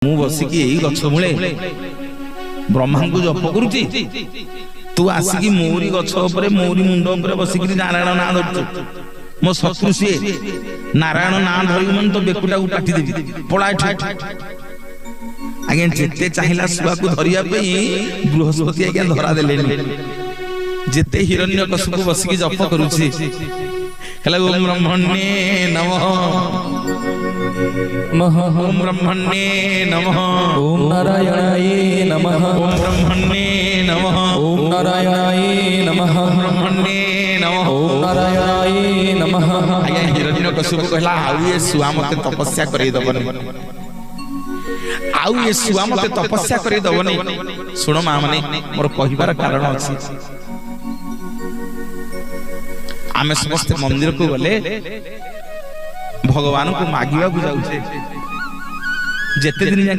मु बसिकी यही गछ मूले ब्रह्मा को जप करुची तू आसिकी मोरी गछ उपरे मोरी मुंड उपरे बसिकी नारायण ना धरछु मो शत्रु सी नारायण ना धरि मन तो बेकुटा को काटी देबी पळा आगे जेते चाहिला सुआ को धरिया पई बृहस्पति आगे धरा देलेनी जेते हिरण्यकशिपु बसिकी जप करुची कहला ओम ब्रह्मणे नमः ओम ब्रह्मणे नमः ओम नारायणाय नमः ओम ब्रह्मणे नमः ओम नारायणाय नमः ब्रह्मणे नमः ओम नारायणाय नमः। आगे हिरण्यकशिपु कहला आउ ये सुआ मते तपस्या करै दबनी आउ ये सुआ मते तपस्या करै दबनी सुनो मां माने मोर कहिबार कारण अछि आमे समस्त मंदिर को गले भगवान को मागिबा को जाउछे जेते दिन